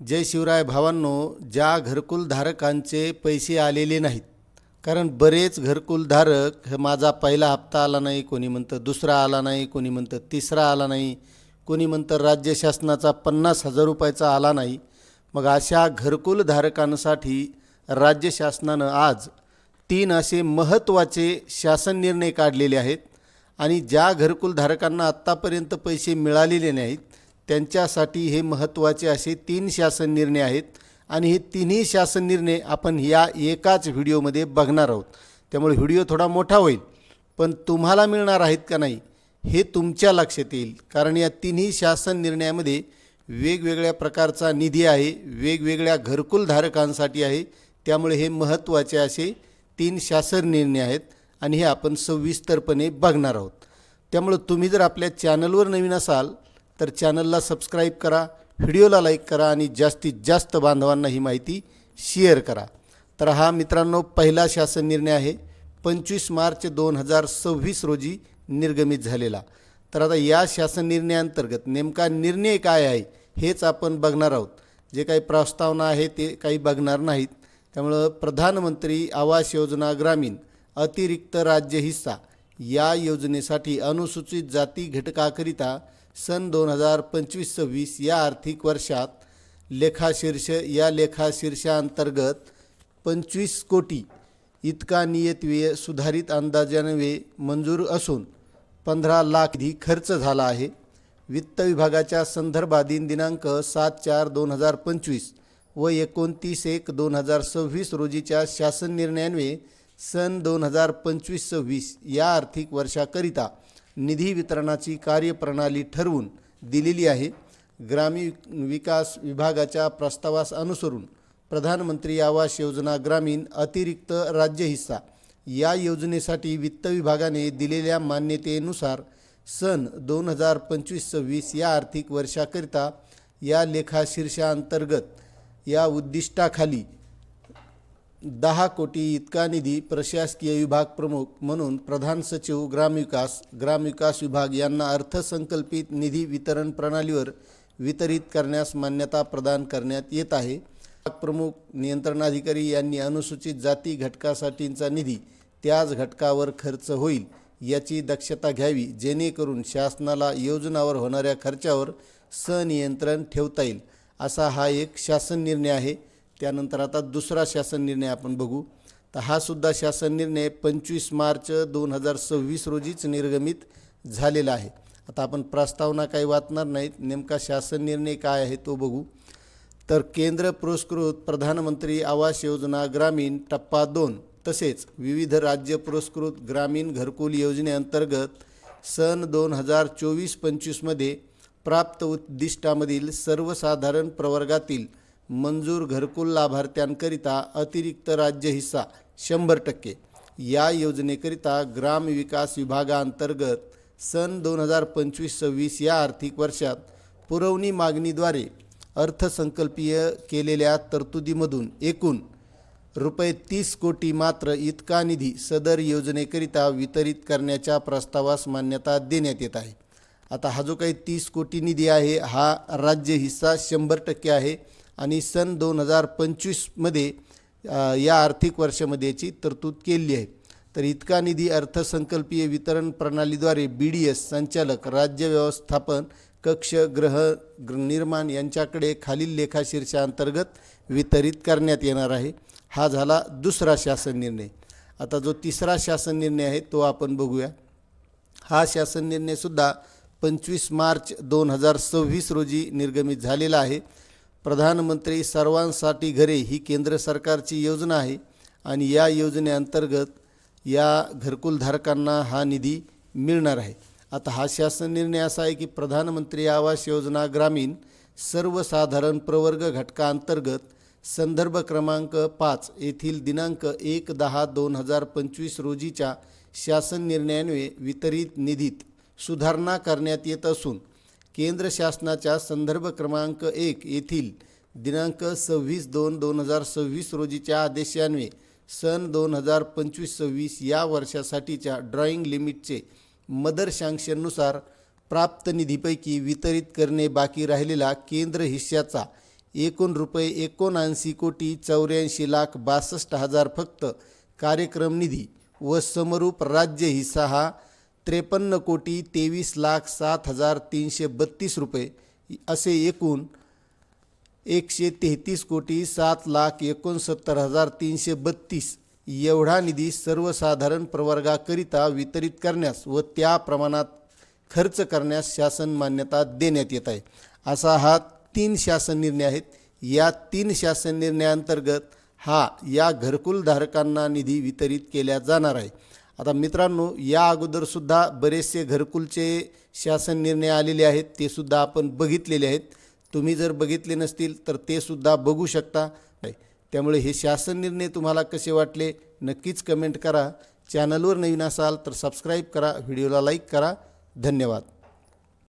जय शिवराय भावांनो, ज्या घरकुलधारकांचे पैसे आलेले नाहीत, कारण बरेच घरकुलधारक हे माझा पहिला हप्ता आला नाही, कोणी म्हणतं दुसरा आला नाही, कोणी म्हणतं तिसरा आला नाही, कोणी म्हणतं राज्य शासनाचा 50,000 रुपयाचा आला नाही. मग अशा घरकुलधारकांसाठी राज्य शासनानं आज 3 असे महत्त्वाचे शासन निर्णय काढलेले आहेत. आणि ज्या घरकुलधारकांना आत्तापर्यंत पैसे मिळालेले नाहीत त्यांच्यासाठी हे महत्त्वाचे असे 3 शासन निर्णय आहेत. आणि हे तिन्ही शासन निर्णय आपण या एकाच व्हिडिओमध्ये बघणार आहोत. त्यामुळे व्हिडिओ थोडा मोठा होईल, पण तुम्हाला मिळणार आहेत का नाही हे तुमच्या लक्षात येईल. कारण या तिन्ही शासन निर्णयामध्ये वेगवेगळ्या प्रकारचा निधी आहे, वेगवेगळ्या घरकुलधारकांसाठी आहे. त्यामुळे हे महत्त्वाचे असे 3 शासन निर्णय आहेत आणि हे आपण सविस्तरपणे बघणार आहोत. त्यामुळे तुम्ही जर आपल्या चॅनलवर नवीन असाल तर चॅनलला सबस्क्राईब करा, व्हिडिओला लाईक करा आणि जास्तीत जास्त बांधवांना ही माहिती शेअर करा. तर हा मित्रांनो पहिला शासन निर्णय आहे 25 मार्च 2026 रोजी निर्गमित झालेला. तर आता या शासन निर्णयाअंतर्गत नेमका निर्णय काय आहे हेच आपण बघणार आहोत. जे काही प्रस्तावना आहे ते काही बघणार नाहीत. त्यामुळं प्रधानमंत्री आवास योजना ग्रामीण अतिरिक्त राज्य हिस्सा या योजनेसाठी अनुसूचित जाती घटकाकरिता सन 2025-26 या आर्थिक वर्षात लेखाशीर्ष या लेखाशीर्षाअंतर्गत 25 कोटी इतका नियत व्यय सुधारित अंदाजाने मंजूर असून 15 लाख निधी खर्च झाला आहे. वित्त विभागाच्या संदर्भाधीन दिनांक 7/4/2025 व 29/1/2026 रोजीच्या शासन निर्णयान्वये सन 2025-26 या आर्थिक वर्षाकरिता निधी वितरणाची कार्यप्रणाली ठरवून दिलेली आहे. ग्रामीण विकास विभागाच्या प्रस्तावास अनुसरून प्रधानमंत्री आवास योजना ग्रामीण अतिरिक्त राज्य हिस्सा या योजनेसाठी वित्त विभागाने दिलेल्या मान्यतेनुसार सन 2025-26 या आर्थिक वर्षाकरिता या लेखाशीर्षाअंतर्गत या उद्दिष्टाखाली 10 कोटी इतका निधी प्रशासकीय विभाग प्रमुख म्हणून प्रधान सचिव ग्रामविकास विभाग यांना अर्थसंकल्पित निधी वितरण प्रणालीवर वितरित करण्यास मान्यता प्रदान करण्यात येत आहे. विभाग प्रमुख नियंत्रणाधिकारी यांनी अनुसूचित जाती घटकासाठीचा निधी त्याच घटकावर खर्च होईल याची दक्षता घ्यावी, जेणेकरून शासनाला योजनावर होणाऱ्या खर्चावर सनियंत्रण ठेवता येईल. असा हा एक शासन निर्णय आहे. त्यानंतर आता दुसरा शासन निर्णय आपण बघू. तर हा सुद्धा शासन निर्णय 25 मार्च 2026 रोजीच निर्गमित झालेला आहे. आता आपण प्रस्तावना काही वाचणार नाहीत, नेमका शासन निर्णय काय आहे तो बघू. तर केंद्र पुरस्कृत प्रधानमंत्री आवास योजना ग्रामीण टप्पा 2 तसेच विविध राज्य पुरस्कृत ग्रामीण घरकुल योजनेअंतर्गत सन 2024-25 मध्ये प्राप्त उद्दिष्टामधील सर्वसाधारण प्रवर्गातील मंजूर घरकुल लाभार्थ्यांकरिता अतिरिक्त राज्य हिस्सा 100% या योजनेकरिता ग्रामविकास विभागाअंतर्गत सन 2025-26 या आर्थिक वर्षात पुरवणी मागणीद्वारे अर्थसंकल्पीय केलेल्या तरतुदीमधून एकूण ₹30 कोटी मात्र इतका निधी सदर योजनेकरिता वितरित करण्याच्या प्रस्तावास मान्यता देण्यात येत आहे. आता हा जो काही 30 कोटी निधी आहे हा राज्य हिस्सा 100% आहे आणि सन 2025 या आर्थिक वर्षामध्ये याची तरतूद केली आहे. तर इतका निधी अर्थसंकल्पीय वितरण प्रणालीद्वारे BDS संचालक राज्य व्यवस्थापन कक्ष गृहनिर्माण यांच्याकडे खालील लेखाशीर्षाअंतर्गत वितरित करण्यात येणार आहे. हा झाला दुसरा शासन निर्णय. आता जो तिसरा शासन निर्णय आहे तो आपण बघूया. हा शासन निर्णयसुद्धा 25 मार्च 2026 रोजी निर्गमित झालेला आहे. प्रधानमंत्री सर्वांसाठी घरे ही केंद्र सरकारची योजना आहे आणि या योजनेअंतर्गत या घरकुलधारकांना हा निधी मिळणार आहे. आता हा शासन निर्णय असा आहे की प्रधानमंत्री आवास योजना ग्रामीण सर्वसाधारण प्रवर्ग घटकाअंतर्गत संदर्भ क्रमांक 5 येथील दिनांक 1/10/2025 रोजीच्या शासन निर्णयान्वये वितरित निधीत सुधारणा करण्यात येत असून केंद्र शासनाच्या संदर्भ क्रमांक 1 येथील दिनांक 26/2/2026 रोजीच्या आदेशान्वये सन 2025-26 या वर्षासाठीच्या ड्रॉईंग लिमिटचे मदर सँक्शननुसार प्राप्त निधीपैकी वितरित करणे बाकी राहिलेला केंद्र हिस्साचा एकूण रुपये 79,84,62,हजार फक्त कार्यक्रम निधी व समरूप राज्य हिस्सा हा 53,23,07,332 रुपये असे एकूण 133,07,69,332 एवढा निधी सर्वसाधारण प्रवर्गाकरिता वितरित करण्यास व त्या प्रमाणात खर्च करण्यास शासन मान्यता देण्यात येत आहे. असा हा 3 शासन निर्णय आहेत. या 3 शासन निर्णयाअंतर्गत या घरकुलधारकांना निधी वितरित केला जाणार आहे. आता मित्रांनो, या अगोदरसुद्धा बरेचसे घरकुलचे शासन निर्णय आलेले आहेत, ते सुद्धा आपण बघितलेले आहेत. तुम्ही जर बघितले नसतील तर ते सुद्धा बघू शकता. त्यामुळे हे शासन निर्णय तुम्हाला कसे वाटले नक्कीच कमेंट करा. चॅनलवर नवीन असाल तर सबस्क्राईब करा, व्हिडिओला लाईक करा. धन्यवाद.